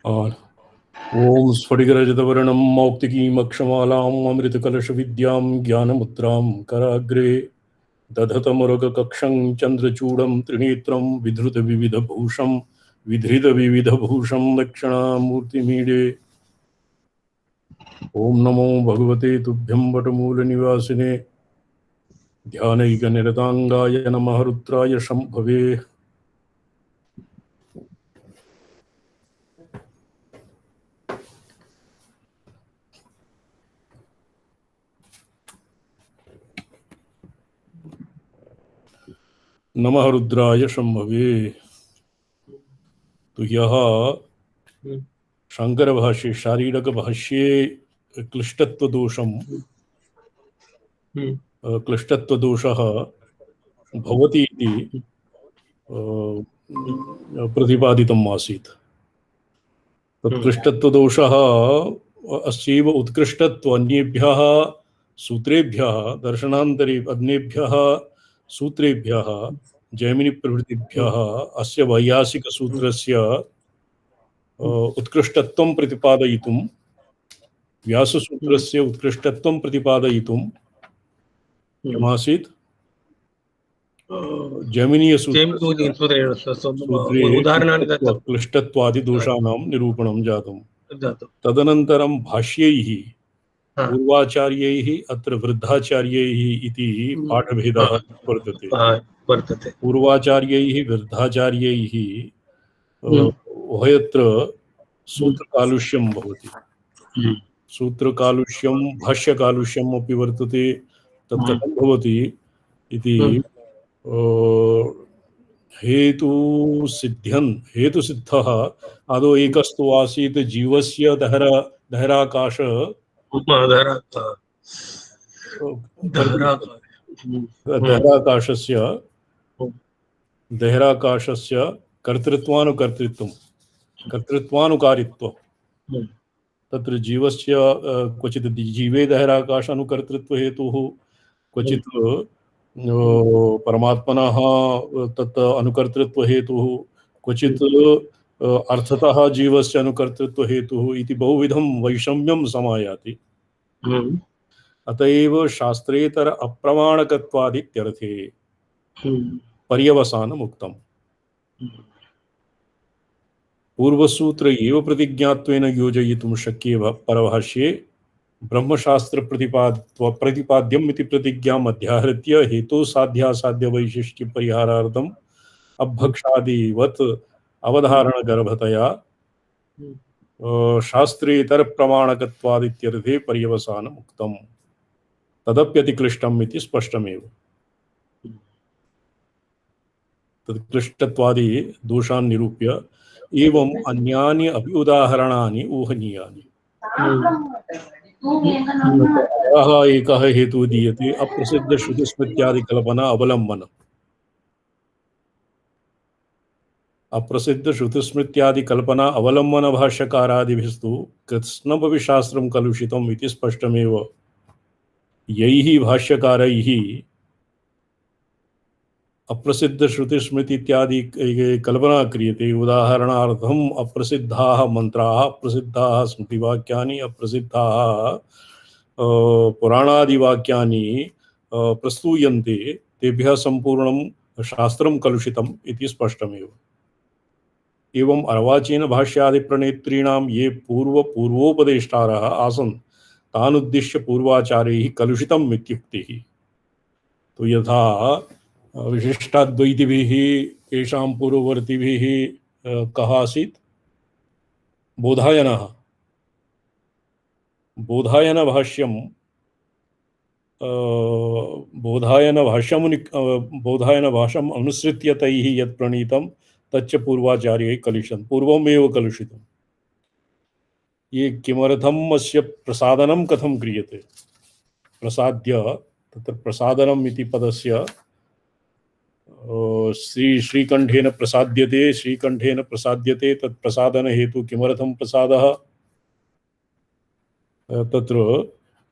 और ओम स्फटिकरजतवर्णं मौक्तिकीमक्षमालाम् अमृतकलशविद्यां ज्ञानमुद्रां कराग्रे दधतमुरगकक्षं चन्द्रचूडं त्रिनेत्रं विधृतविविधभूषं दक्षिणामूर्तिमीडे। ओम नमो भगवते तुभ्यं वटमूलनिवासिने ध्यानैकनिरताङ्गाय नमः रुद्राय शम्भवे। नमः रुद्राय शम्भवे। तो यह शंकर भाष्ये शारीरक भाष्ये क्लिष्टत्व दोषः भवति इति प्रतिपादितम् आसीत्। तत्क्लिष्टत्वदोषः अस्यैव उत्कृष्टत्व अन्येभ्यः सूत्रेभ्यः दर्शनान्तरे अन्येभ्यः सूत्रेभ्यः जैमिनि प्रभृतिभ्यः अस्य वैयासिकसूत्रस्य उत्कृष्टत्वं प्रतिपादयितुं व्याससूत्रस्य उत्कृष्टत्वं प्रतिपादयितुं किमासीत् जैमिनीयसूत्रे क्लिष्टत्वादिदोषाणां निरूपणं जातं। तदनन्तरं भाष्यैः पूर्वाचार्यैः अत्र वृद्धाचार्यैः इति पाठभेदः वर्तते। पूर्वाचार्यैः वृद्धाचार्यैः उभयत्र सूत्रकालुष्यं भवति। सूत्रकालुष्यं भाष्यकालुष्यम् अपि वर्तते। तत् कथं भवति इति हेतुसिद्धः आदौ एकस्तु आसीत् जीवस्य दहराकाशस्य कर्तृत्वानुकारित्वं तत्र जीवस्य क्वचित् जीवे दहराकाशानुकर्तृत्व हेतुः क्वचित् परमात्मनः तत् अनुकर्तृत्व हेतुः क्वचित् अर्थतः जीवस्य अनुकर्तृत्व हेतुः इति बहुविधं वैषम्यं समायाति। अत एव शास्त्रेतर अप्रमाणकत्वादित्यर्थे पर्यवसानम् उक्तम्। पूर्वसूत्र एव प्रतिज्ञात्वेन योजयितुं शक्ये परभाष्ये ब्रह्मशास्त्र प्रतिपाद्यम् इति प्रतिज्ञाम् अध्याहृत्य हेतु साध्यासाध्य वैशिष्ट्य परिहारार्थम् अभक्षादिवत् अवधारणगर्भतया शास्त्रेतर प्रमाणकत्वादित्यर्थे पर्यवसानम् उक्तम्। तदप्यतिक्लिष्टम् इति स्पष्टमेव। तत्क्लिष्टत्वादि दोषान् निरूप्य एवम् अन्यानि अपि उदाहरणानि ऊहनीयानि। एकः हेतुः दीयते अप्रसिद्ध श्रुतिस्मृत्यादि कल्पना अवलंबन। अप्रसिद्ध श्रुतिस्मृत्यादि कल्पना अवलंबन भाष्यकारादिभिस्तु कृत्स्नमपि शास्त्रं कलुषितम् इति स्पष्टमेव। यैः भाष्यकारैः अप्रसिद्ध श्रुतिस्मृति इत्यादि कल्पना क्रियते। उदाहरणार्थम् अप्रसिद्धाः मंत्राः, अप्रसिद्धाः स्मृतिवाक्यानि, अप्रसिद्धाः पुराणादिवाक्यानि प्रस्तूयन्ते, तेभ्यः सम्पूर्णं शास्त्रं कलुषितम् इति स्पष्टमेव। एवम् अर्वाचीन भाष्यादिप्रणेत्रीणां ये पूर्वोपदेष्टारः आसन् तानुद्दिश्य पूर्वाचार्यैः कलुषितम् इत्युक्तिः। तो यथा विशिष्टाद्वैतिभिः येषां पूर्ववर्तिभिः कः आसीत्? बोधायनः। बोधायनभाष्यम् अनुसृत्य तैः यत् प्रणीतं तच्च पूर्वाचार्यैः कलुषितं, पूर्वमेव कलुषितं। ये किमर्थम् अस्य प्रसादनं कथं क्रियते? प्रसाद्य, तत्र प्रसादनम् इति पदस्य श्रीकंठेन प्रसाद्यते तत्प्रसादन हेतु किमर्थं प्रसादः तत्र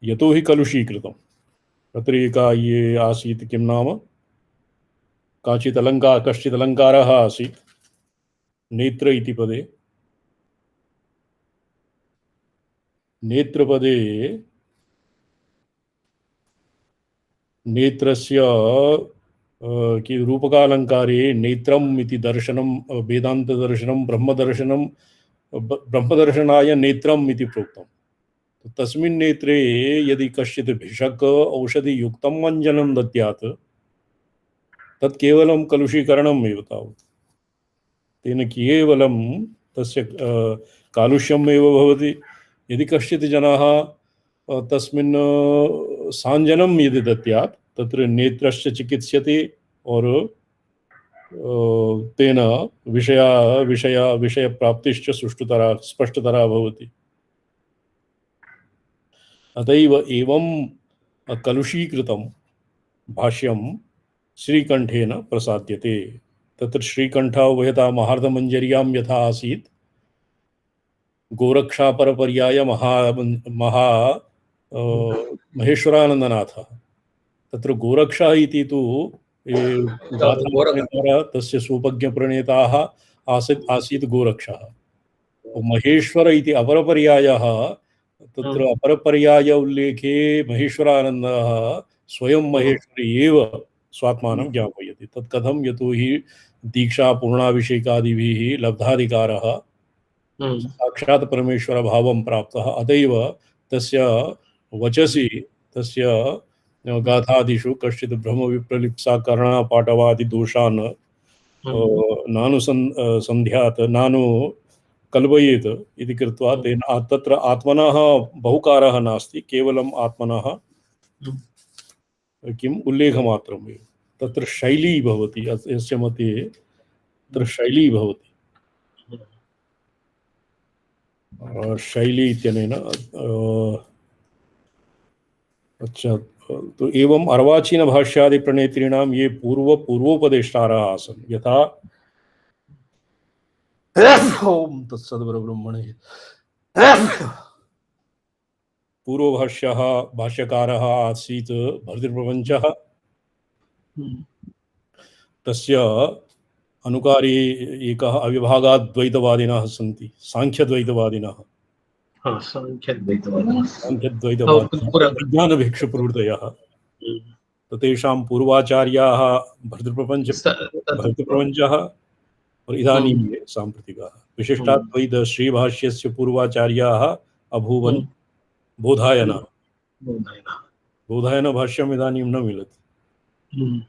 यतो हि कलुषीकृतं तत्र एका ये आसीत् किं नाम कश्चित् अलङ्कारः आसीत् नेत्र इति पदे नेत्रपदे नेत्रस्य कि रूपकालङ्कारे नेत्रम् इति दर्शनं वेदान्तदर्शनं ब्रह्मदर्शनाय नेत्रम् इति प्रोक्तं तस्मिन् नेत्रे यदि कश्चित् भिषक औषधियुक्तम् अञ्जनं दद्यात् तत् केवलं कलुषीकरणम् एव तावत् तेन केवलं तस्य कालुष्यम् एव भवति यदि कश्चित् जनाः तस्मिन् साञ्जनं यदि दद्यात् तत्र नेत्रस्य चिकित्स्यते और तेन विषयप्राप्तिश्च सुष्ठुतरा स्पष्टतरा भवति अतएव एवं कलुषीकृतं भाष्यं श्रीकंठेन प्रसाद्यते तत्र श्रीकंठ उभयता महार्धमंजर्यां यथा आसीत् गोरक्षा परपर्याय महेश्वरानन्दनाथः तत्र गोरक्षा इति तु गाथाप्रणेतारः तस्य सूपज्ञप्रणेताः आसीत् गोरक्षः महेश्वर इति अपरपर्यायः तत्र अपरपर्याय उल्लेखे महेश्वरानन्दः स्वयं महेश्वरी एव स्वात्मानं ज्ञापयति तत् कथं यतो हि दीक्षा पूर्णाभिषेकादिभिः लब्धाधिकारः साक्षात् परमेश्वर भावं प्राप्तः अतएव तस्य वचसि तस्य गाथादिषु कश्चित् ब्रह्मविप्रलिप्सा कर्णापाटवादि दोषान् नानुसन्ध्यात् नानु कल्पयेत् इति कृत्वा तेन तत्र आत्मनः बहुकारः नास्ति केवलम् आत्मनः किम् उल्लेखमात्रमेव तत्र शैली भवति यस्य मते तत्र शैली भवति शैली इत्यनेन अच्छा तो एवं अर्वाचीन भाष्यादि प्रणेत्रीणां ये पूर्वोपदेष्टारः आसन् यथा ओम तत्सद्ब्रह्मणे पूर्वभाष्यः भाष्यकारः आसीत् भर्तृप्रपञ्चः तस्य अनुकारी एकः अविभागाद्वैतवादिनः सन्ति सांख्यद्वैतवादिनः ज्ञानभिक्षुप्रवृत्तयः तेषां पूर्वाचार्याः भर्तृप्रपञ्चः और इदानीं ये साम्प्रतिकाः विशिष्टाद्वैत श्रीभाष्यस्य पूर्वाचार्याः अभूवन् बोधायनः बोधायन भाष्यम् इदानीं न मिलति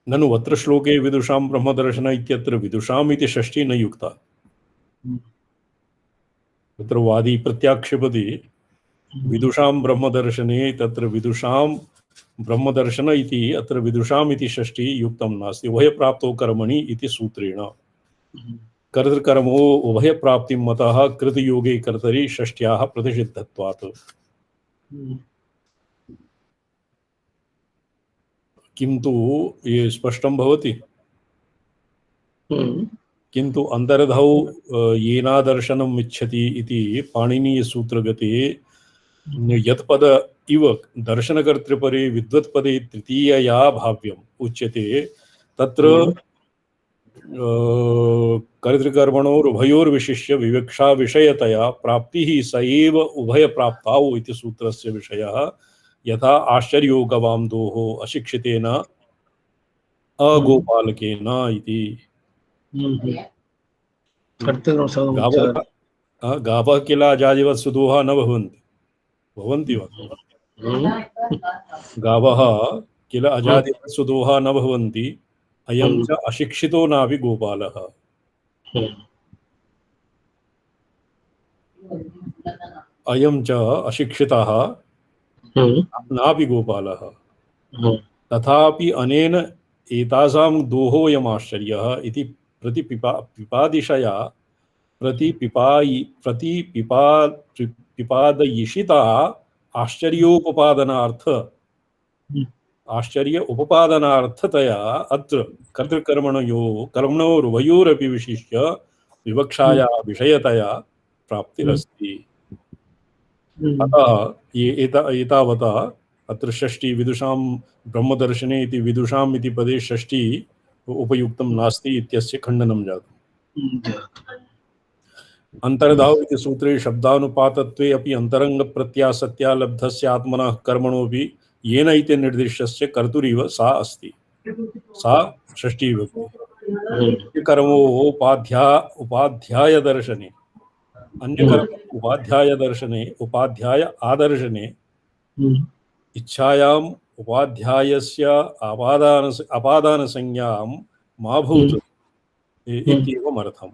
ननु अत्र श्लोके विदुषां ब्रह्मदर्शन इत्यत्र विदुषाम् इति षष्ठी न युक्ता तत्र वादी प्रत्याक्षेपति विदुषां ब्रह्मदर्शने तत्र विदुषां ब्रह्मदर्शन इति अत्र विदुषाम् इति षष्ठी युक्तं नास्ति उभयप्राप्तौ कर्मणि इति सूत्रेण कर्तृकर्मो उभयप्राप्तिं मतः कृतयोगे कर्तरि षष्ट्याः प्रतिषिद्धत्वात् किन्तु ये स्पष्टं भवति किन्तु अन्तर्धौ येनादर्शनम् इच्छति इति पाणिनीयसूत्रगते यत्पद इव दर्शनकर्तृपरे विद्वत्पदे तृतीयया भाव्यम् उच्यते तत्र कर्तृकर्मणोरुभयोर्विशिष्य विवक्षा विषयतया प्राप्तिः स एव उभयप्राप्ताौ इति सूत्रस्य विषयः यथा आश्चर्यो गवांदोः अशिक्षितेन अगोपालकेन इति गावः किल अजादिवत् सुदोहा न भवन्ति वा गावः किल अजादिवत् सुदोहा न भवन्ति अयं च अशिक्षितो नापि गोपालः अयं च अशिक्षितः नापि गोपालः तथापि अनेन एतासां दोहोऽयम् आश्चर्यः इति प्रतिपिपादिशया प्रतिपिपादयिषिता आश्चर्य उपपादनार्थतया अत्र कर्मणोरुभयोरपि विशिष्य विवक्षाया विषयतया प्राप्तिरस्ति। अतः एतावता अत्र षष्ठी विदुषां ब्रह्मदर्शने इति विदुषाम् इति पदे षष्ठी उपयुक्तं नास्ति इत्यस्य खण्डनं जातम्। अंतर्धाव इति सूत्रे शब्दानुपातत्वे अपि अंतरंगप्रत्यासत्या लब्धस्य आत्मनः कर्मणोऽपि येन इति निर्दिष्टस्य कर्तुरिव सा अस्ति। सा षष्ठी विभक्ति। कर्मो उपाध्याय दर्शने अन्यकर्म उपाध्याय दर्शने उपाध्याय आदर्शने इच्छायाम् उपाध्यायस्य अपादान संज्ञां मा भूत् इत्येवम् अर्थम्।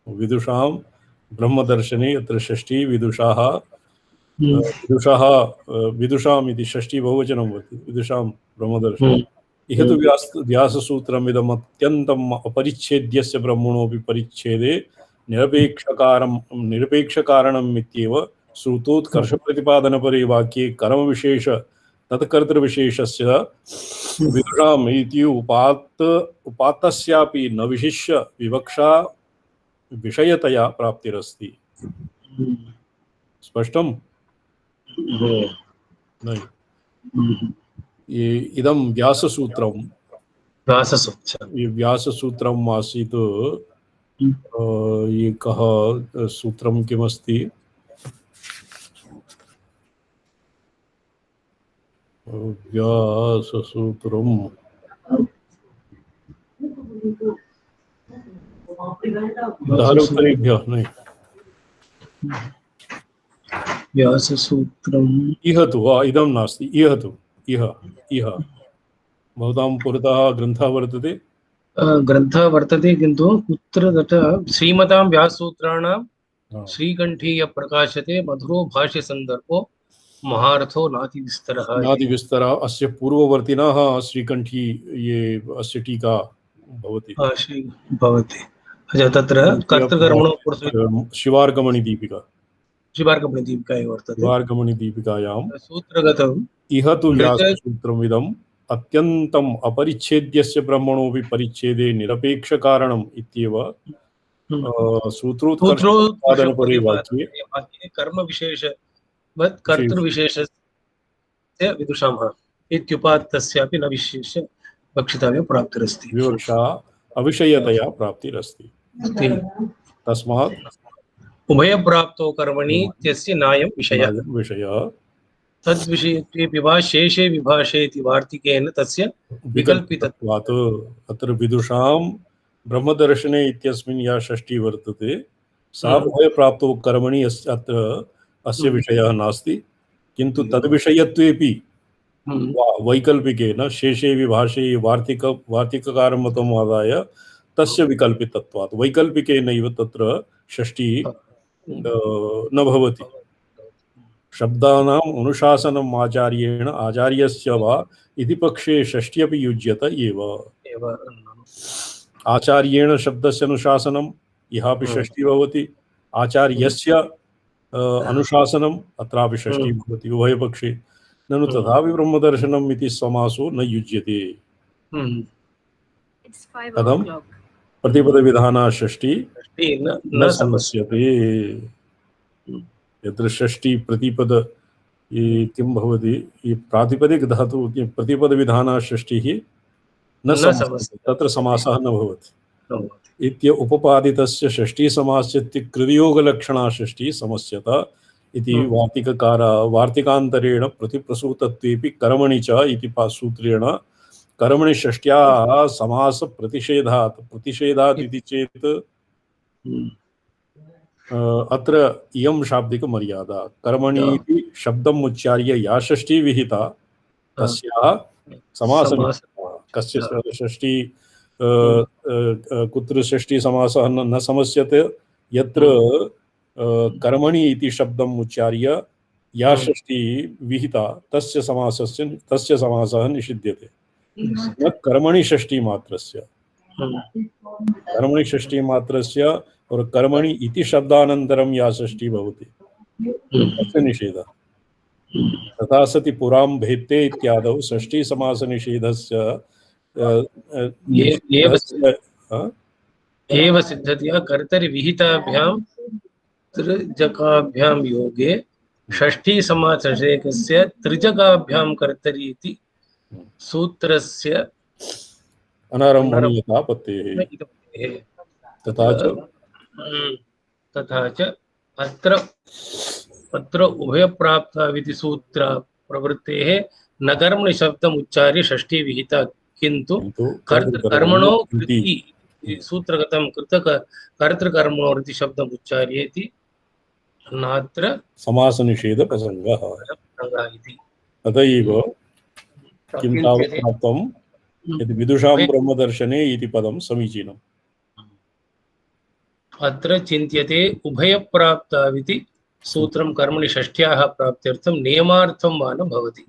विदुषां ब्रह्मदर्शने अत्र षष्ठी विदुषाः विदुषाम् इति षष्ठी बहुवचनं वर्तते। विदुषां ब्रह्मदर्शने इह तु व्याससूत्रमिदम् अत्यन्तम् अपरिच्छेद्यस्य ब्रह्मणोऽपि परिच्छेदे निरपेक्षकारणम् इत्येव श्रुतोत्कर्षप्रतिपादनपरे वाक्ये कर्मविशेष तत्कर्तृविशेषस्य विदुषाम् इति उपात्तस्यापि न विशिष्य विवक्षा विषयतया प्राप्तिरस्ति। स्पष्टं? नहीं। इदं व्याससूत्रम् आसीत्। एकः सूत्रं किमस्ति? व्याससूत्रम् दारुत्तरेभ्यः नहीं। व्याससूत्रम् इह तु इदं नास्ति। इह तु इह भवतां पुरतः ग्रन्थः वर्तते किन्तु कुत्र तत्र श्रीमतां व्याससूत्राणां श्रीकण्ठीय प्रकाशते मधुरो भाष्य संदर्भो महारथो नातिविस्तरः अस्य पूर्ववर्तिनः श्रीकण्ठी ये अस्य टीका भवति। तत्र कर्तृकर्मणो शिवार्गमणि दीपिका एव वर्तते। शिवार्गमणि दीपिकायां सूत्रगतम् इह तु व्याससूत्रमिदम् अत्यन्तम् अपरिच्छेद्यस्य ब्रह्मणोऽपि परिच्छेदे निरपेक्षकारणम् इत्येव सूत्रोत्कर्षप्रतिपादनपरे वाक्ये कर्मविशेषवत् कर्तृविशेषस्य विदुषामः इत्युपात्तस्यापि न विशेष्य वक्षितव्य प्राप्तिरस्ति। विवक्षा अविषयतया प्राप्तिरस्ति। तस्मात् उभयप्राप्तो कर्मणि इत्यस्य नायं विषयः तद्विषये शेषे विभाषे इति वार्तिकेन तस्य विकल्पितत्वात्। अत्र विदुषां ब्रह्मदर्शने इत्यस्मिन् या षष्ठी वर्तते सा उभयप्राप्तो कर्मणि अत्र अस्य विषयः नास्ति, किन्तु तद्विषयत्वेपि वैकल्पिकेन शेषे विभाषे वार्तिककारं मतम् आदाय तस्य विकल्पितत्वात् वैकल्पिकेनैव तत्र षष्ठी न भवति। शब्दानाम् अनुशासनम् आचार्येण आचार्यस्य वा इति पक्षे षष्ठी अपि युज्यत एव। आचार्येण शब्दस्य अनुशासनम् इहापि षष्ठी भवति, आचार्यस्य अनुशासनम् अत्रापि षष्ठी भवति उभयपक्षे। ननु तथापि ब्रह्मदर्शनम् इति समासो न युज्यते। कथं? प्रतिपदविधाना षष्ठी न समस्यते। यत्र षष्ठी प्रतिपद किं भवति प्रातिपदिक धातु प्रतिपदविधाना षष्ठिः न समस्यते, तत्र समासः न भवति। इत्य उपपादितस्य षष्ठी समासस्य कृतयोगलक्षणा षष्ठी समस्यत इति वार्तिकान्तरेण प्रतिप्रसूतत्वेपि कर्मणि च इति सूत्रेण कर्मणि षष्ट्याः समास प्रतिषेधात् इति चेत् अत्र इयं शाब्दिक मर्यादा कर्मणि इति शब्दम् उच्चार्य या षष्ठी विहिता तस्याः समासः कस्य षष्ठी कुत्र षष्ठी समासः न समस्यते यत्र कर्मणि इति शब्दम् उच्चार्य या षष्ठी विहिता तस्य समासः निषिध्यते, न कर्मणि षष्ठी मात्रस्य। कर्मणि षष्ठी मात्रस्य और कर्मणि इति शब्दानन्तरं या षष्ठी भवति तस्य निषेधः। तथा सति पुरां भेत्ते इत्यादौ षष्ठीसमासनिषेधस्य एव हा? एव सिद्धतया कर्तरि विहिताभ्यां त्रिजकाभ्यां योगे षष्ठी समासनिषेधस्य त्रिजकाभ्यां कर्तरि इति सूत्रस्य अनारम्भणीयतापत्तेः। तथा च अत्र उभयप्राप्ताविति सूत्र प्रवृत्तेः न कर्मणि शब्दम् उच्चार्य षष्ठी विहिता किन्तु कर्तृकर्मणो कृति सूत्रगतं कर्तृकर्मणो इति शब्दम् उच्चार्येति नात्र समासनिषेधप्रसङ्गः। अत एव किं तावत् प्राप्तं यदि विदुषां ब्रह्मदर्शने इति पदं समीचीनम्। अत्र चिन्त्यते उभयप्राप्ताविति सूत्रं कर्मणि षष्ठ्याः प्राप्त्यर्थं नियमार्थं वा न भवति।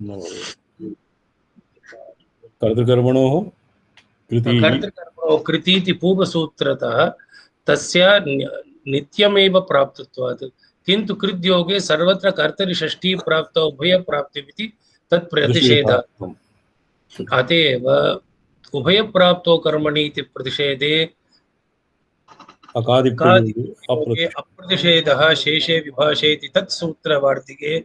कर्तृकर्मणोः कृतीति पूर्वसूत्रतः तस्य नित्यमेव प्राप्तत्वात्, किन्तु कृद्योगे सर्वत्र कर्तरि षष्ठी प्राप्त उभयप्राप्तिमिति तत् प्रतिषेधार्थम्। अतएव उभयप्राप्तो कर्मणि इति प्रतिषेधे अप्रतिषेधः शेषे विभाषेति तत् सूत्रवार्तिके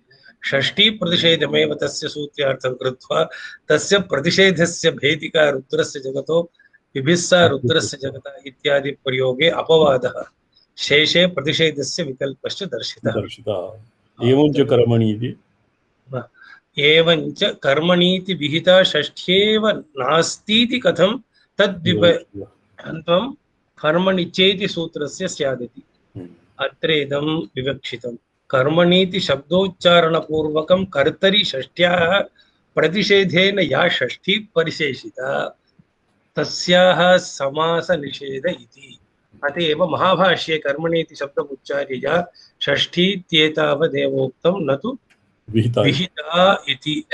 षष्ठी प्रतिषेधमेव तस्य सूत्रार्थं कृत्वा तस्य प्रतिषेधस्य भेदिका रुद्रस्य जगतो विभिस्सा रुद्रस्य जगता इत्यादि प्रयोगे अपवादः शेषे प्रतिषेधस्य विकल्पश्च दर्शितः। एवञ्च कर्मणीति विहिता षष्ठ्येव नास्तीति कथं तद्विभक्तं कर्मणि चेति सूत्रस्य स्यादिति। अत्रेदं विवक्षितं कर्मणीति शब्दोच्चारणपूर्वकं कर्तरि षष्ठ्याः प्रतिषेधेन या षष्ठी परिशेषिता तस्याः समासनिषेध इति। अतएव महाभाष्ये कर्मणीति शब्दमुच्चार्य या षष्ठीत्येतावदेवोक्तं न तु विहिता इति।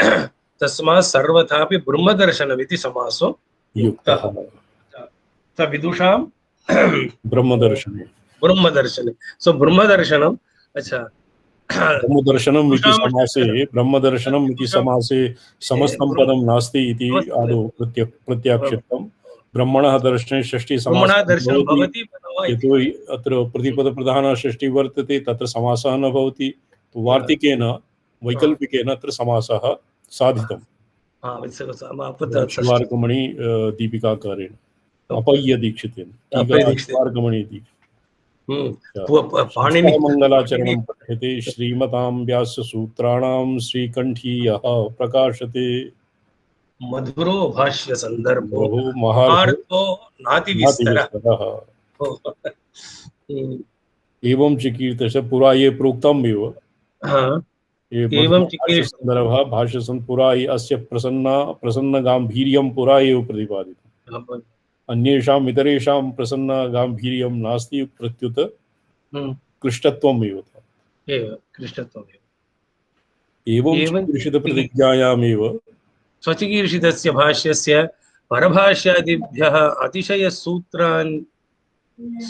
तस्मात् सर्वथापि ब्रह्मदर्शनमिति समासो युक्तः। विदुषां ब्रह्मदर्शने सो ब्रह्मदर्शनम् अच्छा ब्रह्मदर्शनम् इति समासे समस्तं पदं नास्ति इति आदौ प्रत्याक्षिप्तं। ब्रह्मणः दर्शने षष्ठी समासः भवति, यतोहि अत्र प्रतिपदप्रधाना षष्ठी वर्तते, तत्र समासः न भवति। वार्तिकेन वैकल्पिकेन अत्र समासः साधितम् शिवार्कमणि दीपिकाकारेण अपय्य दीक्षितेन मंगलाचरणं पठ्यते श्रीमतां व्याससूत्राणां श्रीकण्ठीयः प्रकाशते मधुरो भाष्य संदर्भो महार्थो नातिविस्तरः। एवं चिकीर्तस्य पुरा ये प्रोक्तम् एव एवं संदर्भः भाष्य पुरा अस्य प्रसन्न गांभीर्यं पुरा एव प्रतिपादितम्। अन्येषाम् इतरेषां प्रसन्न गांभीर्यं नास्ति प्रत्युत कृष्टत्वम् एव एवं चिकीर्षितप्रतिज्ञायामेव स्वचिकीर्षितस्य भाष्यस्य परभाष्यादिभ्यः अतिशय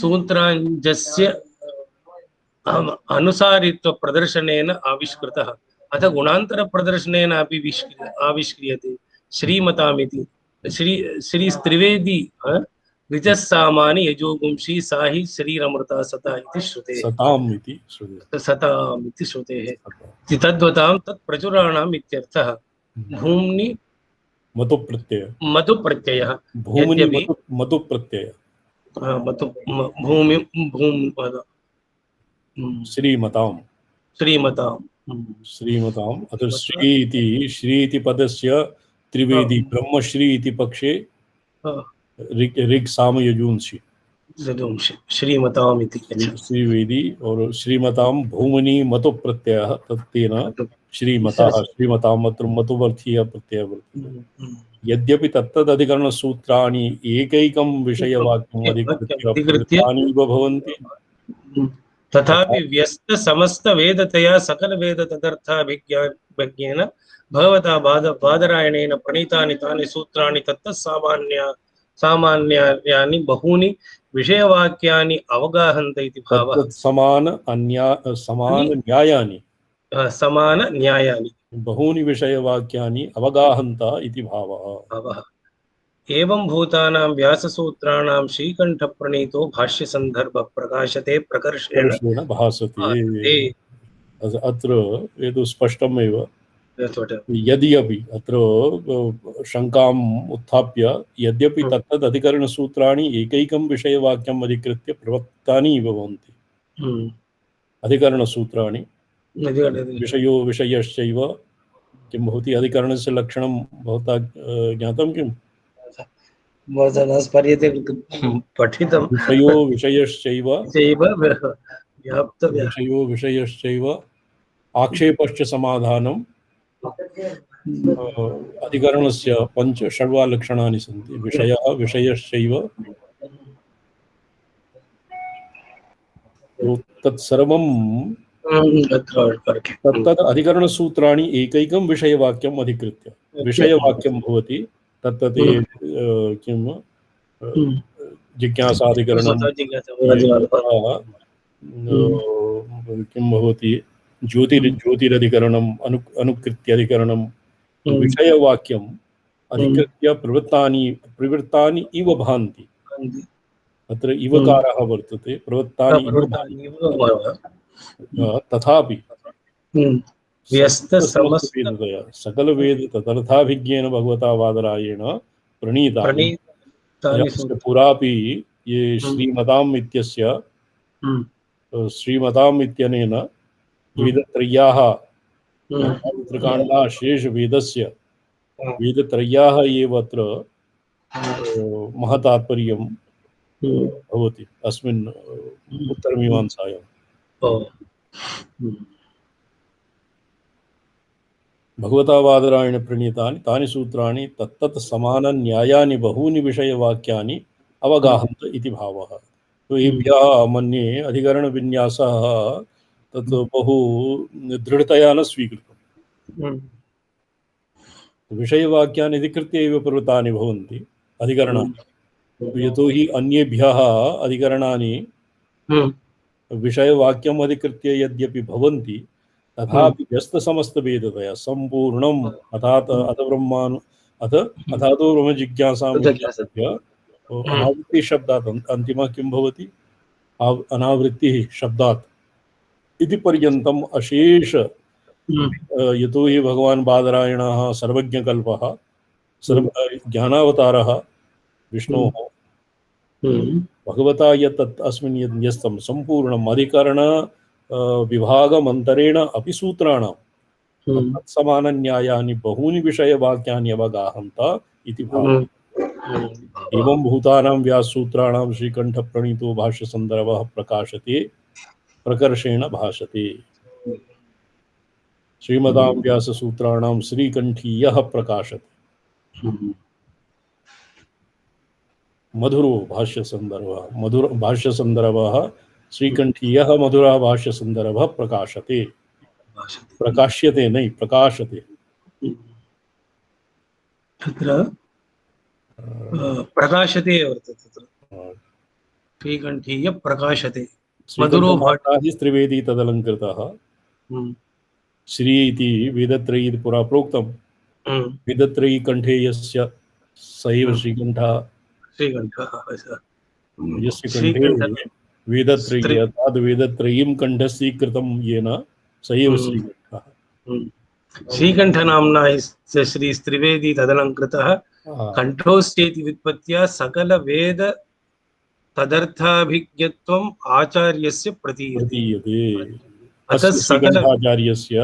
सूत्राञ्जस्य अनुसारित्व प्रदर्शनेन आविष्कृतः। अथ गुणांतर प्रदर्शनेन अपि आविष्क्रियते श्रीमतामिति। श्री त्रिवेदी ऋजस्सामानि यजोगुंसी सा हि श्रीरमृता सता इति श्रुतेः। सताम् इति श्रुतेः तद्वतां तत्प्रचुराणाम् इत्यर्थः। भूम्नि मतु प्रत्ययः भूमि श्रीमताम् अत्र श्री इति पदस्य त्रिवेदी ब्रह्मश्री इति पक्षे ऋक् साम यजुंसि श्रीमताम् इति श्रीवेदी और श्रीमतां भूमनि मतु प्रत्ययः तत्तेन श्रीमताम् अत्र मतुवर्थीय प्रत्ययः वर्तते। यद्यपि तत्तदधिकरणसूत्राणि एकैकं विषयवाक्यम् अधिकृत्य भवन्ति तथापि व्यस्त समस्त वेदतया सकल वेद तदर्थाभिज्ञेन भगवता बादरायणेन प्रणीतानि तानि सूत्राणि तत्तत् सामान्यानि बहूनि विषयवाक्यानि अवगाहन्त इति भावः। तत्तत् समान न्यायानि समान न्यायानि बहूनि विषयवाक्यानि अवगाहन्त इति भावः। भावः। एवं भूतानां व्याससूत्राणां श्रीकण्ठप्रणीतो भाष्यसन्दर्भ प्रकाशते प्रकर्षेण प्रकर्षेण भासते। अत्र एतु स्पष्टमेव। यदि अपि अत्र शङ्काम् उत्थाप्य यद्यपि तत्तद् अधिकरणसूत्राणि एकैकं विषयवाक्यम् अधिकृत्य प्रवक्तानि इव भवन्ति। अधिकरणसूत्राणि विषयो विषयश्चैव किं भवति अधिकरणस्य लक्षणं भवता ज्ञातं किम्? पठितं। विषयो विषयश्चैव व्याप्तव्यः। विषयो विषयश्चैव आक्षेपश्च समाधानं अधिकरणस्य पञ्च षड्वा लक्षणानि सन्ति। विषयः विषयश्चैव तत्सर्वं तत्तद् अधिकरणसूत्राणि एकैकं विषयवाक्यम् अधिकृत्य विषयवाक्यं भवति। तत्तत् किं जिज्ञासाधिकरणं किं भवति ज्योतिरधिकरणम् अनुकृत्यधिकरणं विषयवाक्यम् अधिकृत्य प्रवृत्तानि इव भान्ति। अत्र इवकारः वर्तते, प्रवृत्तानि इव भान्ति। तथापि सकलवेद तदर्थाभिज्ञेन भगवता वादरायेण प्रणीतानि पुरापि ये श्रीमताम् इत्यस्य श्रीमताम् इत्यनेन वेदत्रय्याः त्रिकाण्डा शेषवेदस्य वेदत्रय्याः एव अत्र महतात्पर्यं भवति अस्मिन् उत्तरमीमांसायां। भगवता वादरायेण प्रणीतानि तानि सूत्राणि तत्तत् समानन्यायानि बहूनि विषयवाक्यानि अवगाहन्त इति भावः। तो एभ्यः मन्ये अधिकरणविन्यासः तत् बहु दृढतया न स्वीकृतम्। विषयवाक्यानि अधिकृत्य एव प्रवृत्तानि भवन्ति अधिकरणानि। यतोहि अन्येभ्यः अधिकरणानि विषयवाक्यम् अधिकृत्य यद्यपि भवन्ति तथापि व्यस्तसमस्तवेदतया सम्पूर्णम् अथातो ब्रह्मजिज्ञासां अनावृत्तिः शब्दात् अन्तिमः किं भवति अनावृत्तिः शब्दात् इति पर्यन्तम् अशेष यतोहि भगवान् बादरायणः सर्वज्ञकल्पः ज्ञानावतारः विष्णोः भगवता यत् अस्मिन् यस्तं सम्पूर्णम् अधिकरण विभागमन्तरेण अपि सूत्राणां तत्समानन्यायानि बहूनि विषयवाक्यानि अवगाहन्त इति भावः। एवं भूतानां व्याससूत्राणां श्रीकण्ठप्रणीतो भाष्यसन्दर्भः प्रकाशते प्रकर्षेण भाषते। श्रीमदां व्याससूत्राणां श्रीकण्ठीयः प्रकाशते। मधुरो भाष्यसन्दर्भः श्रीकण्ठीयः मधुरः भाष्यसन्दर्भः प्रकाशते। प्रकाश्यते नहीं प्रकाशते। तत्र प्रकाशते वर्तते। तत्र श्रीकण्ठीय प्रकाशते। मधुरो भाष्यः त्रिवेदी तदलङ्कृतः। श्री इति वेदत्रयी इति पुरा प्रोक्तं। वेदत्रयी कण्ठे यस्य स एव श्रीकण्ठः। यस्य कण्ठे वेदत्रयी अर्थात् वेदत्रयीं कण्ठस्थीकृतं येन स एव श्रीकण्ठः। श्रीकण्ठनाम्ना श्रीस्त्रिवेदी तदलङ्कृतः कण्ठोऽस्येति व्युत्पत्त्या सकलवेद तदर्थाभिज्ञत्वम् आचार्यस्य प्रतीयते। अतः श्रीकण्ठाचार्यस्य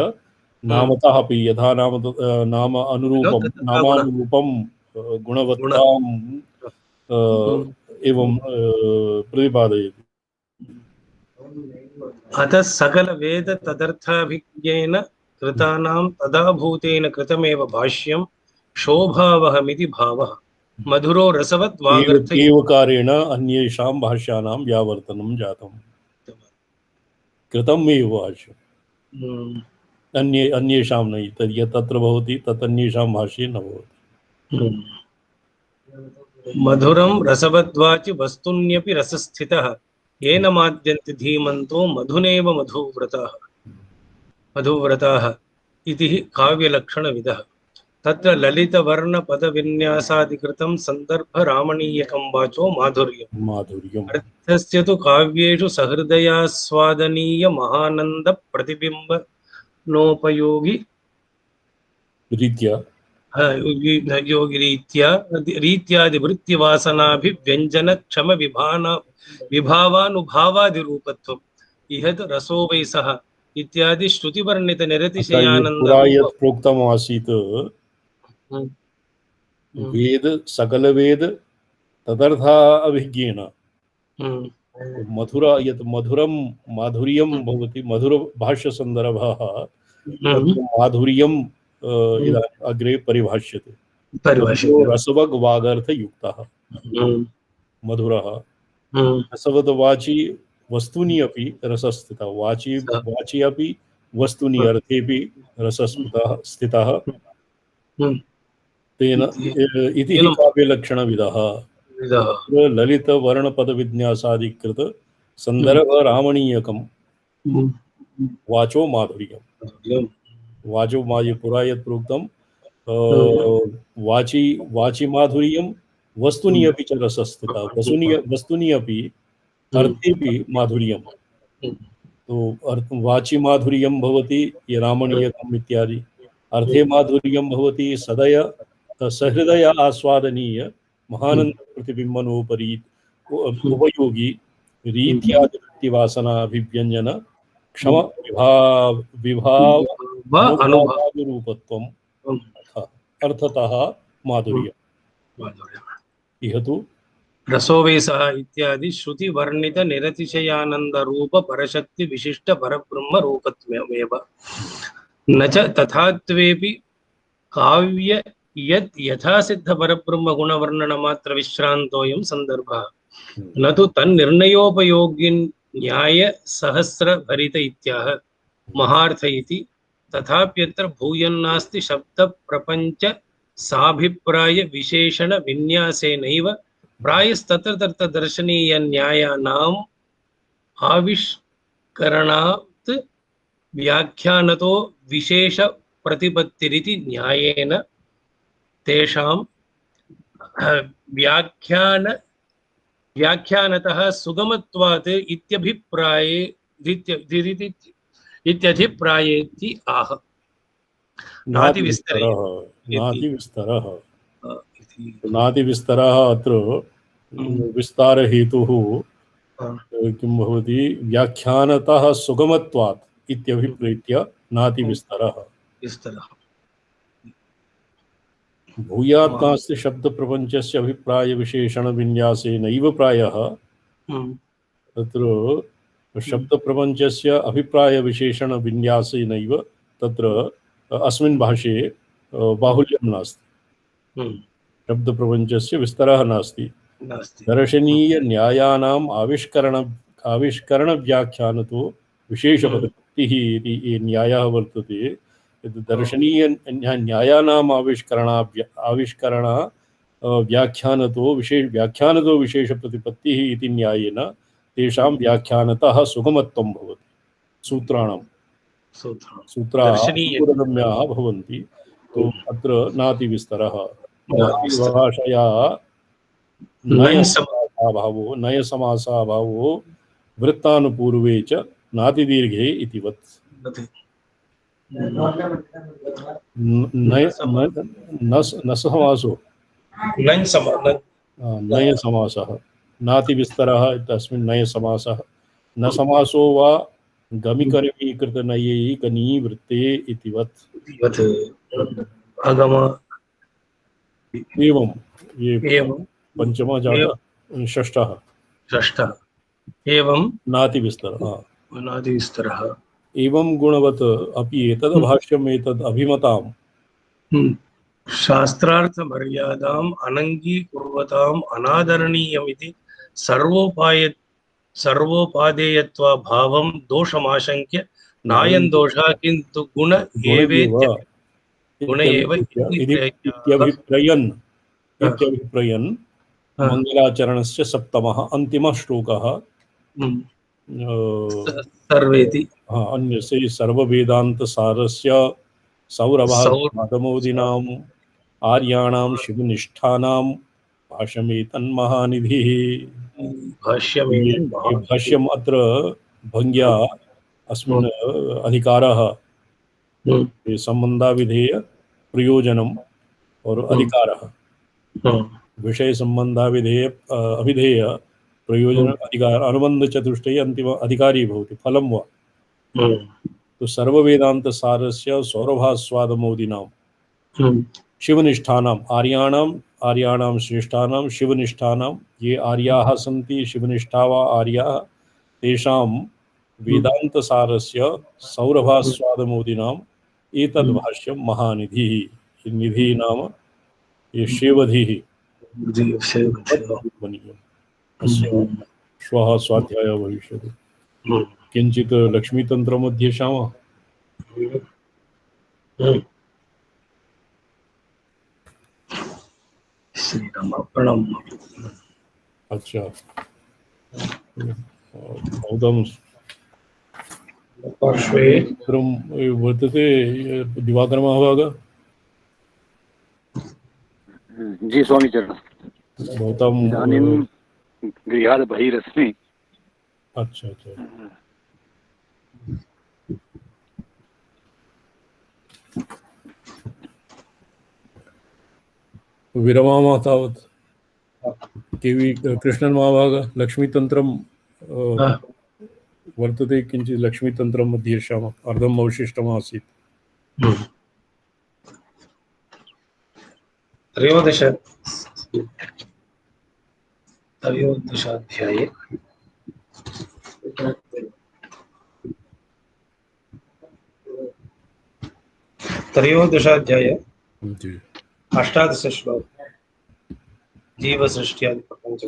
नामतः अपि यथा नाम अनुरूपं नामानुरूपं गुणवत्ताम् एवं प्रतिपादयति। अतः सकलवेद तदर्थाभिज्ञेन कृतानां तदाभूतेन कृतमेव भाष्यं शोभावहमिति भावः। मधुरो रसवत् वागर्थ एवकारेण अन्येषां भाष्यानां व्यावर्तनं जातम्। कृतमेव भाष्यम् अन्येषां न। तद् यत् तत्र भवति तत् अन्येषां भाष्ये न भवति। मधुरं रसवद्वाचि वस्तुन्यपि रसस्थितः येन माद्यन्ति धीमन्तो मधुनेव मधुव्रताः इति काव्यलक्षणविदः तत्र ललितवर्णपदविन्यासादिकृतं सन्दर्भरामणीयकं वाचो माधुर्यम् अर्थस्य तु काव्येषु सहृदयास्वादनीय महानन्द प्रतिबिम्बनोपयोगी रीत्यादिवृत्तिवासनाभिव्यञ्जन क्षम विभावानुभावादिरूपत्वम् इह तु रसो वै सः इत्यादि श्रुतिवर्णित निरतिशयानंद प्रोक्तम् आसीत् वेद सकल वेद तदर्था अभिज्ञेन मधुरा यत् मधुरं माधुर्यं भवति मधुर भाष्य संदर्भः माधुर्यं अग्रे परिभाष्यते रसवग वागर्थ युक्तः मधुरः रसवद वाची वस्तूनि अपि रसस्थितः वाची अपि वस्तूनि अर्थेपि रसस्थितः तेन इति काव्यलक्षणविदः ललित वर्णपद विन्यासादिकृत संदर्भ रामणीयकं वाचो माधुर्यम् वाचो पुरा यत् प्रोक्तं वाची माधुर्यं वस्तूनि अपि च रसस्थितः वस्तूनि अपि अर्थेपि माधुर्यं तो वाची माधुर्यं भवति रामणीयकम् इत्यादि अर्थे माधुर्यं भवति सहृदय आस्वादनीय महानंद प्रतिबिंबनोपरि उपयोगी रीत्यादिवृत्तिवासनाभिव्यंजन क्षम विभावानुरूपत्वम् अर्थतः माधुर्यम् इह तु रसो वै सः इत्यादि श्रुति वर्णित निरतिशयानंद रूप परशक्ति विशिष्ट परब्रह्म रूपत्वमेव न च तथात्वेपि काव्य यत् यथा सिद्ध परब्रह्म गुण वर्णन मात्र विश्रांतोयं संदर्भः न तु तन्निर्णयोपयोगी न्याय सहस्र भरित इत्याह महार्थ इति तथाप्यत्र भूयन्नास्ति शब्द प्रपंच साभिप्राय विशेषण विन्यासेनैव प्रायस्तत्र तत्र दर्शनीय न्यायानाम् आविष्करणात् व्याख्यानतो विशेष प्रतिपत्तिरिति न्यायेन तेषां व्याख्यानतः सुगमत्वात् इत्यभिप्रायेति आह नातिविस्तरः अत्र विस्तारहेतुः किं भवति व्याख्यानतः सुगमत्वात् इत्यभिप्रेत्य नातिविस्तरः भूयात् नास्ति शब्द प्रपंचस्य अभिप्राय विशेषण विन्यासेनैव प्रायः तत्र शब्द प्रपंचस्य अभिप्राय विशेषण विन्यासेनैव तत्र अस्मिन् भाष्ये बाहुल्यं नास्ति शब्द प्रपंचस्य विस्तरः नास्ति दर्शनीय न्यायानाम् आविष्करण व्याख्यानतो विशेषपदक्तिः इति न्यायः वर्तते दर्शनीय न्यायानाम् आविष्करण व्याख्यानतो विशेषप्रतिपत्तिः इति न्यायेन तेषां व्याख्यानतः सुगमत्वं भवति सूत्राणां सूत्राः भवन्ति तो अत्र नातिविस्तरः भाषया नयसमासाभावो वृत्तानुपूर्वे च नातिदीर्घे इतिवत् नयसमासः नातिविस्तरः इत्यस्मिन् नयसमासः न समासो वा गमिकर्मीकृतनयैकनी वृत्ते इतिवत् एवं पंचमः जातः षष्ठः एवं नातिविस्तरः एवं गुणवत् अपि एतद् भाष्यम् एतद् अभिमताम् शास्त्रार्थ मर्यादाम् अनङ्गीकुर्वताम् अनादरणीयमिति सर्वोपादेयत्वा भावं दोषमाशंक्य नायं दोषः किन्तु गुण एवेत्य इत्यभिप्रयन् मङ्गलाचरणस्य सप्तमः अन्तिमः श्लोकः। सर्वेति अन्यस्य सर्ववेदान्तसारस्य सौरभादमोदिनाम् आर्याणां शिवनिष्ठानां भाष्यमेतन्महानिधिः। ये भाष्यम् अत्र भङ्ग्या अस्मिन् अधिकारः संबंधाविधेय प्रयोजनम् और अधिकारः विषय संबंधाविधेय अभिधेय प्रयोजन अधिकार अनुबंध चतुष्टये अंतिम अधिकारी भवति फलं वा। तो सर्ववेदांत सारस्य सौरभास्वादमोदिनां शिवनिष्ठानाम् आर्याणां श्रेष्ठानां शिवनिष्ठानां ये आर्याः सन्ति शिवनिष्ठा वा आर्याः तेषां वेदान्तसारस्य सौरभास्वादमोदिनाम् एतद् भाष्यं महानिधिः। निधिः नाम ये शेवधिः अस्य श्वः स्वाध्यायः भविष्यति। किञ्चित् लक्ष्मीतन्त्रमध्ये श्यामः। अच्छा भवतां पार्श्वे वर्तते दिवाकरमहाभागः। जी स्वामी चरण भवतां इदानीं गृहात् बहिरस्मि। अच्छा अच्छा विरमामः तावत्। केवि कृष्णन् महाभागः लक्ष्मीतन्त्रं वर्तते किञ्चित् लक्ष्मीतन्त्रं मध्ये श्यामः अर्धम् अवशिष्टमासीत्। त्रयोदशाध्याये अष्टादश श्लोक जीवसृष्ट्यादि प्रपंच।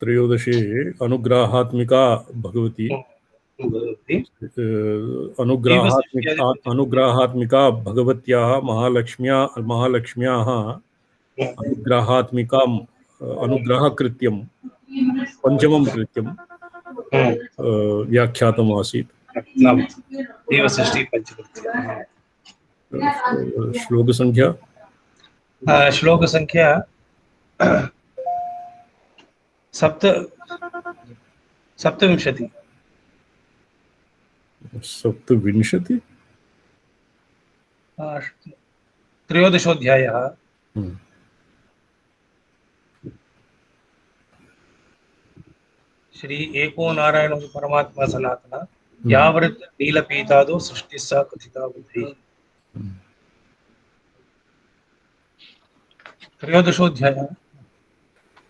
त्रयोदशे अनुग्रहात्मिका भगवती अनुग्रहात्मिका भगवत्याः महालक्ष्म्याः अनुग्रहात्मिकाम् अनुग्रहकृत्यं पंचमं कृत्यं व्याख्यातम् आसीत्। श्लोक संख्या सप्तविंशति त्रयोदशोऽध्यायः। श्री एको नारायणो परमात्मा सनातना यावृत् नीलपीतादो सृष्टिः सा कथिता बुद्धिः। त्रयोदशोऽध्यायः।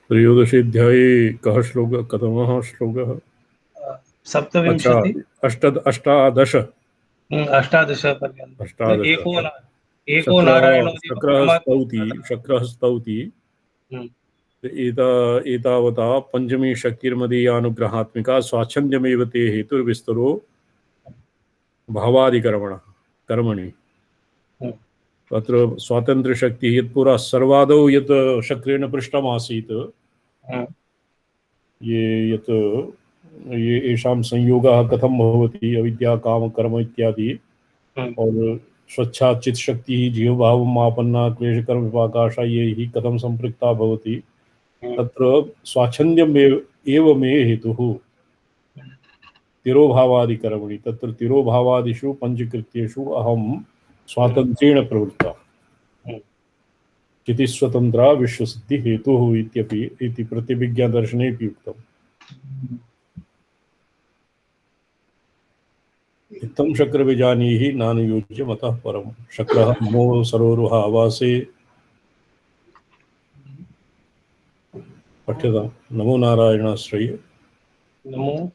त्रयोदशोऽध्याये कः श्लोकः कथमः श्लोकः? सप्तविंशति अष्टादश पर्यन्तम्। एको नारायणो शक्रः स्तौति एतावता पंचमी शक्तिर्मदीयानुग्रहात्मिका स्वाच्छन्द्यमेव ते हेतुर्विस्तरो भावादिकर्मणि। अत्र स्वातन्त्र्यशक्तिः यत्पुरा सर्वादौ यत् शक्रेण पृष्टमासीत् ये येषां संयोगः कथं भवति अविद्या काम कर्म इत्यादि और स्वच्छाचित् शक्तिः जीवभावम् आपन्ना क्लेशकर्म विपाकाशा ये ही कथं संपृक्ता भवति तत्र स्वाच्छन्द्यम् एव मे हेतुः तिरोभावादिकर्मणि। तत्र तिरोभावादिषु पंचकृत्येषु अहं स्वातन्त्र्येण प्रवृत्ता चितिस्वतन्त्रा विश्वसिद्धि हेतुः इत्यपि इति प्रतिभिज्ञादर्शनेऽपि उक्तम्। इत्थं शक्रविजानीहि नानुयोज्य मतः परं शक्रः नमो सरोरुह आवासे पठ्यताम्। नमो नारायणाश्रये नमो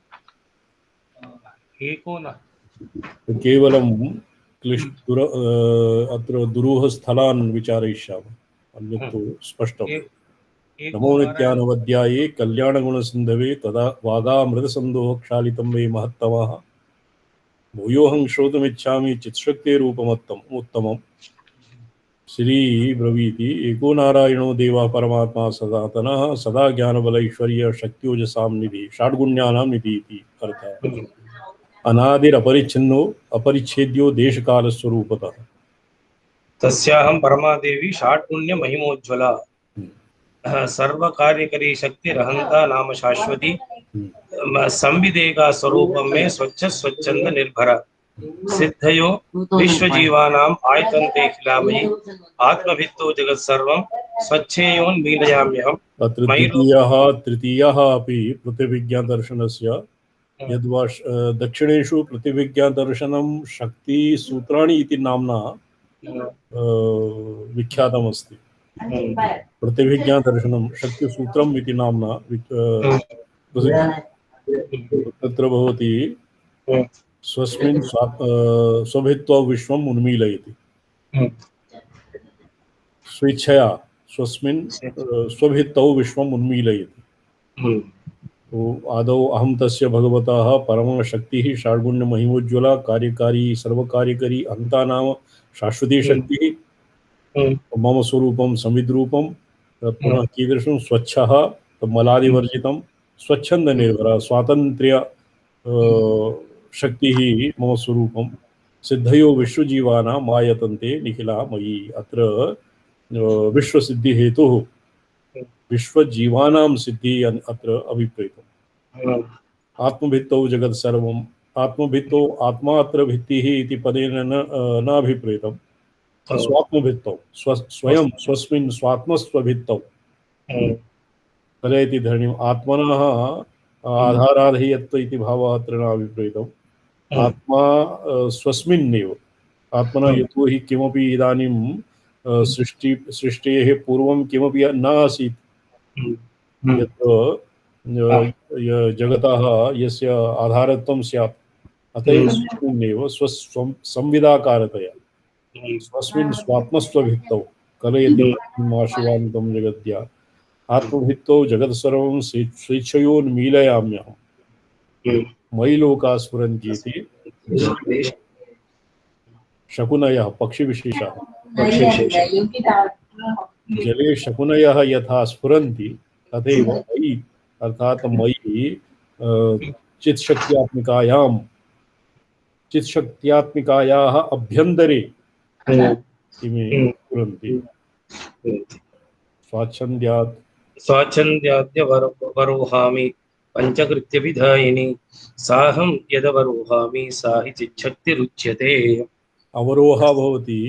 एको न केवलं अत्र दुरूहस्थलान् विचारयिष्यामः अन्यत् तु स्पष्टम्। नमो नित्यानवद्याये कल्याणगुणसिन्धवे तदा वागामृतसन्दोः क्षालितं मे महत्तमः भूयोऽहं श्रोतुमिच्छामि चित्शक्तिरूपमत्तम् उत्तमम्। श्री ब्रवीति एको नारायणो देवः परमात्मा सदातनः सदा ज्ञानबलैश्वर्य शक्त्योजसां निधि षड्गुण्यानां निधि इति अर्थः। अनादिरपरिच्छिन्नो अपरिच्छेद्यो देशकालस्वरूपतः। तस्याहं परमादेवी षाड्गुण्य महिमोज्ज्वला सर्वकार्यकरी शक्ति रहंता नाम शाश्वती संविदेका स्वरूपम में स्वच्छ स्वच्छंद निर्भरा सिद्धयो विश्वजीवानाम् आयतन्ते खिलामयि आत्मभित्तो जगत् सर्वं स्वच्छेयोन्मीलयाम्यहम्। अत्र तृतीयः अपि पृथ्वीज्ञानदर्शनस्य यद्वा दक्षिणेषु पृथ्वीज्ञानदर्शनं शक्तिसूत्राणि इति नाम्ना विख्यातमस्ति। पृथ्वीज्ञानदर्शनं शक्तिसूत्रम् इति नाम्ना तत्र भवति स्वस्मिन् स्वभित्वा विश्वम् उन्मीलयति स्वेच्छया स्वस्मिन् स्वभित्तौ विश्वम् उन्मीलयति। आदौ अहं तस्य भगवतः परमशक्तिः षड्गुण्य महिमोज्ज्वला कार्यकारी सर्वकार्यकरी अन्ता नाम शाश्वती शक्तिः मम स्वरूपं संविद्रूपं पुनः कीदृशं स्वच्छः मलादिवर्जितं स्वच्छन्दनिर्भरः स्वातन्त्र्य शक्तिः मम स्वरूपं सिद्धयो विश्वजीवानाम् आयतन्ते निखिला मयि। अत्र विश्वसिद्धिहेतुः विश्वजीवानां सिद्धिः अत्र अभिप्रेतम्। आत्मभित्तौ जगत् सर्वम् आत्मभित्तौ आत्मा अत्र भित्तिः इति पदेन न अभिप्रेतम्। स्वात्मभित्तौ स्वयं स्वस्मिन् स्वात्मस्वभित्तौ कलयति धरणीम् आत्मनः आधाराधेयत्व इति भावः अत्र न अभिप्रेतम्। आत्मा स्वस्मिन्नेव आत्मना यतो हि किमपि इदानीं सृष्टेः पूर्वं किमपि न आसीत् यत्र जगतः यस्य आधारत्वं स्यात् अतः एव स्वस्मिन्नेव संविदाकारतया स्वस्मिन् स्वात्मस्वभित्तौ कलयति शिवान्तं जगद्या आत्मभित्तौ जगत् सर्वं स्वेच्छयोन्मीलयाम्यहम्। मयि लोकाः स्फुरन्ति इति शकुनयः पक्षिविशेषः जले शकुनयः यथा स्फुरन्ति तथैव मयि अर्थात मयि चित्शक्त्यात्मिकायाः अभ्यन्तरे इमे स्फुरन्ति। स्वाच्छन्द्याद्य वरोहामि पंचकृत्य विधायिनी साहं यदवरोहामि सा हि चिच्छक्तिरुच्यते। अवरोहा भवति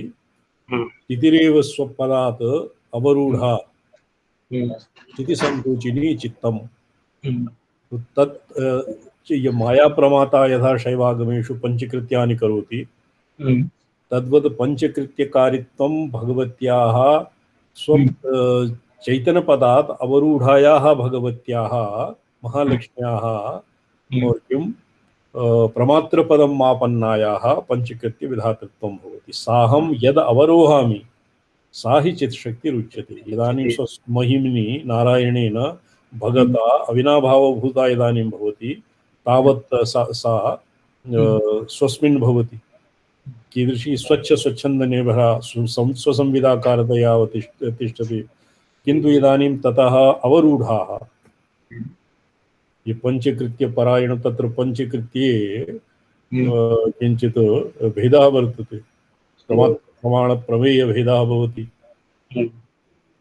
तितिरेव स्वपदात् अवरूढा इति संकोचिनी चित्तम्। तत् माया प्रमाता यथा शैवागमेषु पंचकृत्यानि करोति तद्वत् पंचकृत्यकारित्वं भगवत्याः स्व चैतन्यपदात् अवरूढायाः भगवत्याः महालक्ष्म्याः और किं प्रमात्रपदं मापन्नायाः पंचकृत्य विधातृत्वं भवति। साहं यद अवरोहामि सा हि चित्शक्तिरुच्यते। इदानीं स्वमहिम्नि नारायणेन भगता अविनाभावभूता इदानीं भवति तावत् सा स्वस्मिन् भवति। कीदृशी स्वच्छ स्वच्छन्दनिर्भरा स्वसंविदाकारतया तिष्ठति। किन्तु इदानीं ततः अवरूढाः ये पंचकृत्य परायण तत्र पंचकृत्ये किञ्चित् भेदः वर्तते। प्रमाणप्रमेय भेदः भवति।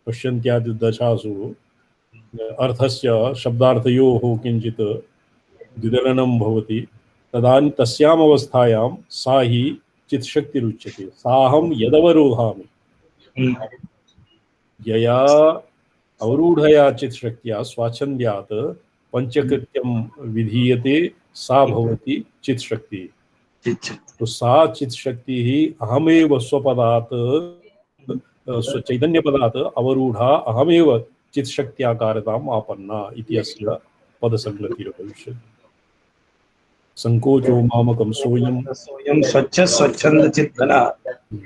पश्यन्त्यादि दशासु अर्थस्य शब्दार्थयोः किञ्चित् द्विदलनं भवति। तदानीं तस्याम् अवस्थायां सा हि चित्शक्तिरुच्यते। साहं यदवरोहामि यया अवरूढया चित्शक्त्या स्वाच्छन्द्यात् पंचकृत्यं विधीयते सा भवति चित्शक्ति। तो सा चित्शक्ति ही अहमेव स्वपदात् स्वचैतन्यपदात् अवरूढा अहमेव चित्शक्त्याकारताम् आपन्ना इति अस्य पदसंगतिर्भविष्यति। संकोचो मामकं सोऽयं स्वच्छ स्वच्छंद चित्तना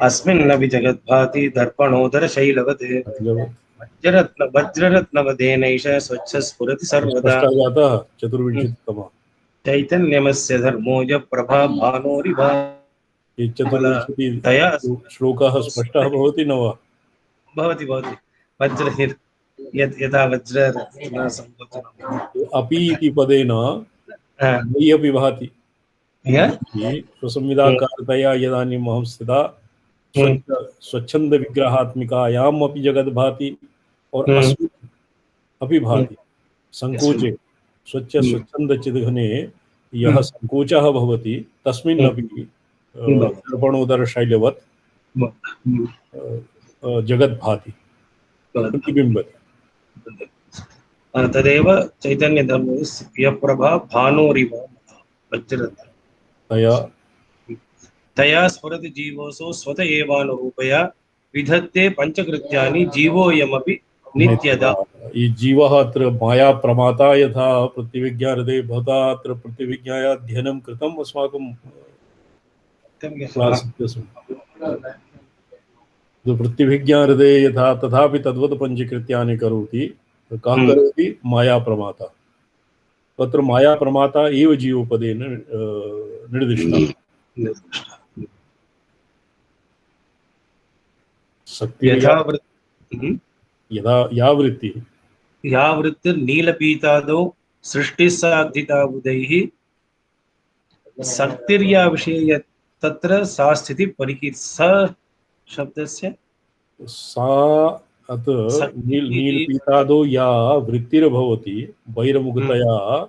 अस्मिन्नपि जगद्भाति दर्पणोदर शैलवत् वज्ररत्नवदेनैष स्वच्छ स्फुरति सर्वदा। जातः चतुर्विंशतितमः चैतन्यमस्य धर्मोज प्रभा भानोरिभा ये चतुर्विंशति तया श्लोकः स्पष्टः भवति न वा? भवति भवति वज्र यथा वज्र संबोधनम् अपि इति पदेन मयि अपि भाति। स्वसंविधाकारतया यदानीम् अहं स्थिता स्वच्छंद विग्रहात्मिकायाम् अपि जगद् भाति और अस्मिन् अपि भाति। संकोचे स्वच्छ स्वच्छंद चिद्घने यः संकोचः भवति तस्मिन् अपि दर्पणोदरशैलवत् जगद् भाति प्रतिबिम्बति। तदेव चैतन्यधर्मस्य प्रभा भानोरिव वज्रतया तया स्फुरति जीवोऽसौ स्वत एवानुरूपया विधत्ते पंचकृत्यानि जीवोऽयमपि नित्यदा। ई जीवः अत्र माया प्रमाता यथा प्रतिविज्ञाहृदये भवता अत्र प्रतिविज्ञायाध्ययनं कृतम् अस्माकं क्लास् इत्यस्मिन्। प्रतिविज्ञाहृदये यथा तथापि तद्वत् पंचकृत्यानि करोति। कः करोति? माया प्रमाता। तत्र माया प्रमाता एव जीवपदेन निर्दिष्टा। यदा या वृत्तिर्नीलपीतादौ सृष्टिस्साधिता बुधैः शक्तिर्या विषये तत्र सा स्थिति परिकीर्ति स शब्दस्य सा अत नीलपीतादौ या वृत्तिर्भवति बहिर्मुखतया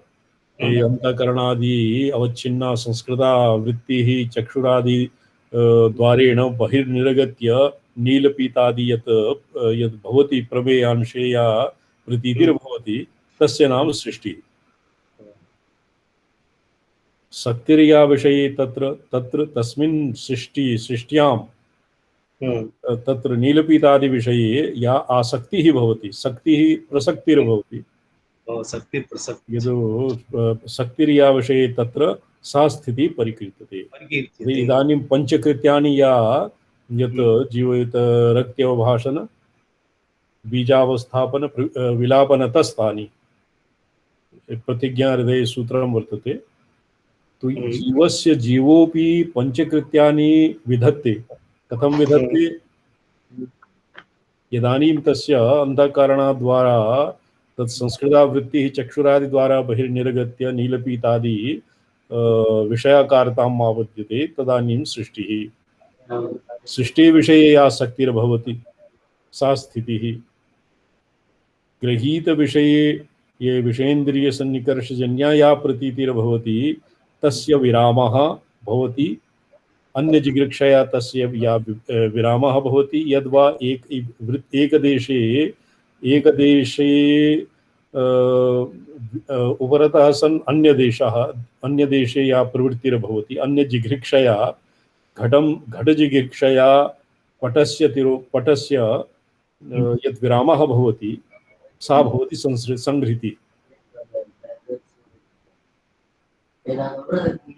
ये अंतःकरणादि अवच्छिन्ना संस्कृता वृत्तिः चक्षुरादि द्वारेण बहिर्निर्गत्य नीलपीतादि यत् भवति प्रमेयांशे या प्रतीतिर्भवति तस्य नाम सृष्टिः। शक्तिर्या विषये तत्र तस्मिन् सृष्ट्यां तत्र नीलपीतादि विषये या आसक्तिः भवति, शक्तिः प्रसक्तिर्भवति। यद् शक्तिर्या विषये तत्र सा स्थितिः परिकीर्त्यते। इदानीं पंचकृत्यानि या यत् जीवयत रक्त्यवभाषण बीजावस्थापन विलापनतस्तानि प्रतिज्ञा हृदय सूत्रं वर्तते। तो जीवस्य जीवोपि पंचकृत्यानि विधत्ते। कथं विधत्ते? यदानीं तस्य अंतःकरणाद्वारा तत् संस्कृतावृत्तिः चक्षुरादिद्वारा बहिर्निर्गत्य नीलपीतादि विषयाकारताम् आवद्यते तदानीं सृष्टिः। सृष्टि विषये या शक्तिर्भवति सा स्थितिः। गृहीत विषये ये विषयेन्द्रिय सन्निकर्षजन्या या प्रतीतिर्भवति तस्य विरामः भवति। अन्य जिगृक्षया तस्य या विरामः भवति। यद्वा एकदेशे उपरतः सन् अन्य देशे या प्रवृत्तिर्भवति। अन्य जिगृक्षया घटजिगृक्षया पटस्य यद् विरामः भवति सा भवति संहृतिः।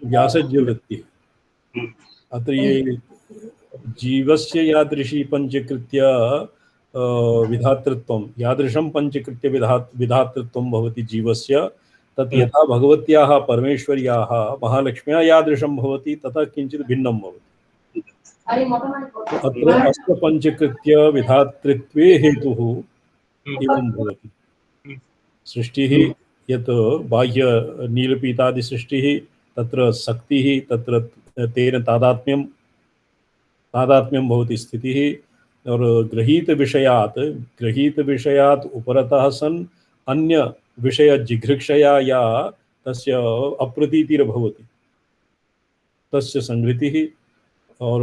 व्यासज्यवृत्तिः। अत्र ये जीवस्य यादृशी पंचकृत्य विधातृत्वं यादृशं पंचकृत्य विधातृत्वं भवति जीवस्य तत् यथा भगवत्याः परमेश्वर्याः महालक्ष्म्याः यादृशं भवति तथा किञ्चित् भिन्नं भवति। अत्र अस्य पंचकृत्य विधातृत्वे हेतुः एवं भवति। सृष्टिः यत् बाह्य नीलपीतादि सृष्टिः तत्र शक्तिः तत्र तेन तादात्म्यं भवति स्थितिः। और गृहीत विषयात् उपरतः सन् अन्य विषय जिघृक्षया या तस्य अप्रतीतिर्भवति तस्य संहृतिः। और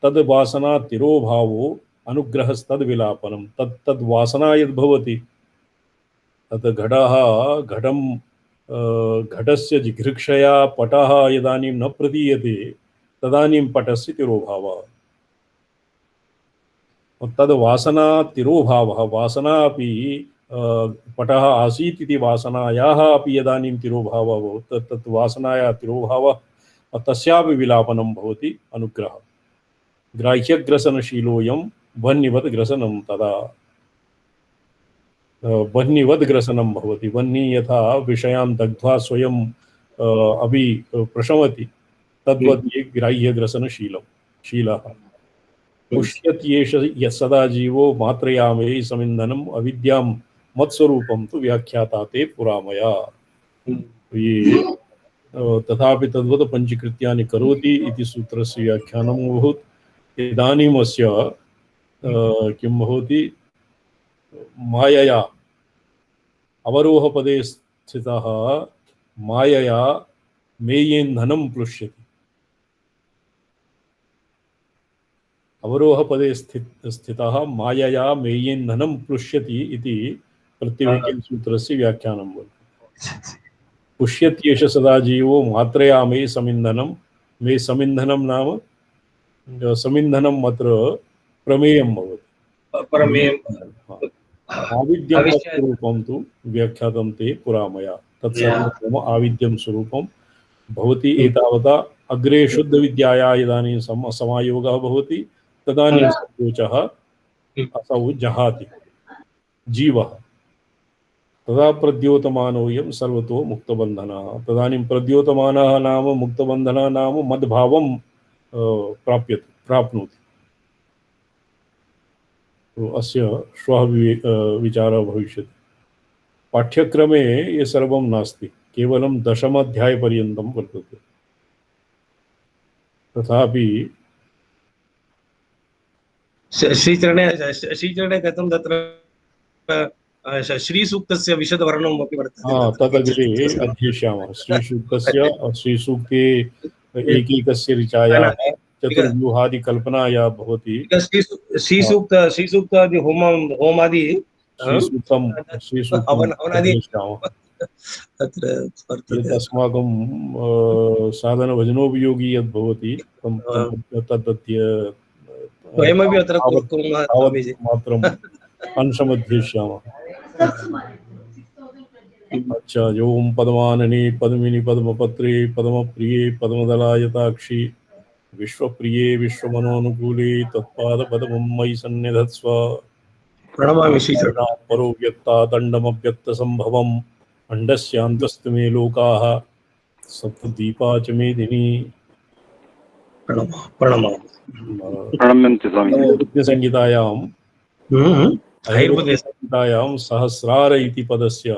तद् वासना तिरोभावो अनुग्रहस्तद् विलापनं तद् वासना यद् भवति तत् घटस्य जिघृक्षया पटः यदानीं न प्रतीयते तदानीं पटस्य तिरोभावः। तद् वासना तिरोभावः। वासना अपि पटः आसीत् इति वासनायाः अपि यदानीं तिरोभावः भवति तत् वासनायाः तिरोभावः तस्यापि विलापनं भवति अनुग्रहः। ग्राह्यग्रसनशीलोऽयं वह्निवत् ग्रसनं तदा वह्निवत् ग्रसनं भवति। वह्नि यथा विषयान् दग्ध्वा स्वयं अभी प्रशमति तद्वत् ये ग्राह्यग्रसनशीलः पुष्यत्येष सदा जीवो मात्रयामे समिन्धनम् अविद्यां मत्स्वरूपं तु व्याख्याता ते पुरामया। ये तथापि तद्वत् पंचकृत्यानि करोति इति सूत्रस्य व्याख्यानं भूत्। इदानीम् अस्य किं भवति मायया अवरोहपदे स्थितः मायया मेयेन्धनं प्लुष्यति। अवरोहपदे स्थितः मायया मेयेन्धनं प्लुष्यति इति प्रत्यभिज्ञ सूत्रस्य व्याख्यानं भवति। पुष्यत्येष सदा जीवो मात्रया मे समिन्धनं। मे समिन्धनं नाम समिन्धनम् अत्र प्रमेयं भवति। प्रमेयम् आविद्यं स्वरूपं तु व्याख्यातं ते पुरामया। तत्सर्वम् आविद्यं स्वरूपं भवति। एतावता अग्रे शुद्धविद्याया इदानीं समायोगः भवति तदानीं सन्तोषः असौ जहाति जीवः। तदा प्रद्योतमानोऽयं सर्वतो मुक्तबन्धनः। तदानीं प्रद्योतमानः नाम मुक्तबन्धनः नाम मद्भावं प्राप्नोति। तो अस्य श्वः विचारः भविष्यति। पाठ्यक्रमे ये सर्वं नास्ति, केवलं दशमाध्यायपर्यन्तं वर्तते। तथापि श्रीचरणे कथं तत्र श्रीसूक्तस्य विशदवर्णनम् अपि वर्तते। तदग्रे अध्येष्यामः। श्रीसूक्ते एकैकस्य ऋचायाः चतुर्व्यूहादिकल्पना या भवति। श्रीसूक्तादि होमादि हवनादि तत्र वर्तते। अस्माकं साधनभजनोपयोगी यद् भवति वयमपि अत्र कुर्मः मात्रम् अंशमध्येष्यामः। अच्छा, ओम पद्मानने पद्मिनि पद्मपत्रे पद्मप्रिये पद्मदलायताक्षी विश्वप्रिये विश्वमनोनुकूले तत्पादपद्मं मयि सन्निधत्स्व। प्रणमामि श्रीचरणं। परो व्यक्ता दण्डमव्यक्तसम्भवम् अण्डस्यान्तस्तु मे लोकाः सप्तदीपा च मेदिनी। प्रणम्यन्ते स्वामी। संहितायां सहस्रार इति पदस्य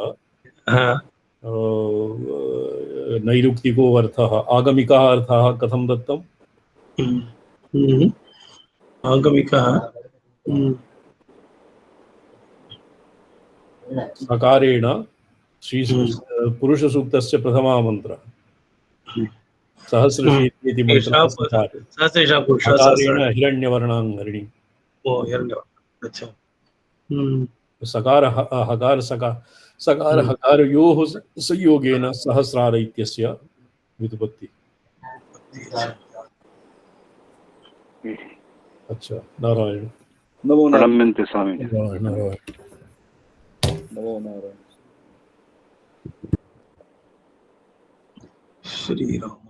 नैरुक्तिको अर्थः आगमिकः अर्थः कथं दत्तम्? आगमिकः सकारेण पुरुषसूक्तस्य प्रथमः मन्त्रः सहस्रशीति इति मन्त्रः सकारेण हिरण्यवर्णाङ्घ्रिणी। ओ हिरण्यवर्णः। अच्छा। सकार हकार सकार हकारयोः संयोगेन सहस्रार इत्यस्य व्युत्पत्ति। अच्छा, नारायण। नमो नारायण स्वामी। नारायण। नमो नारायण। श्री राम।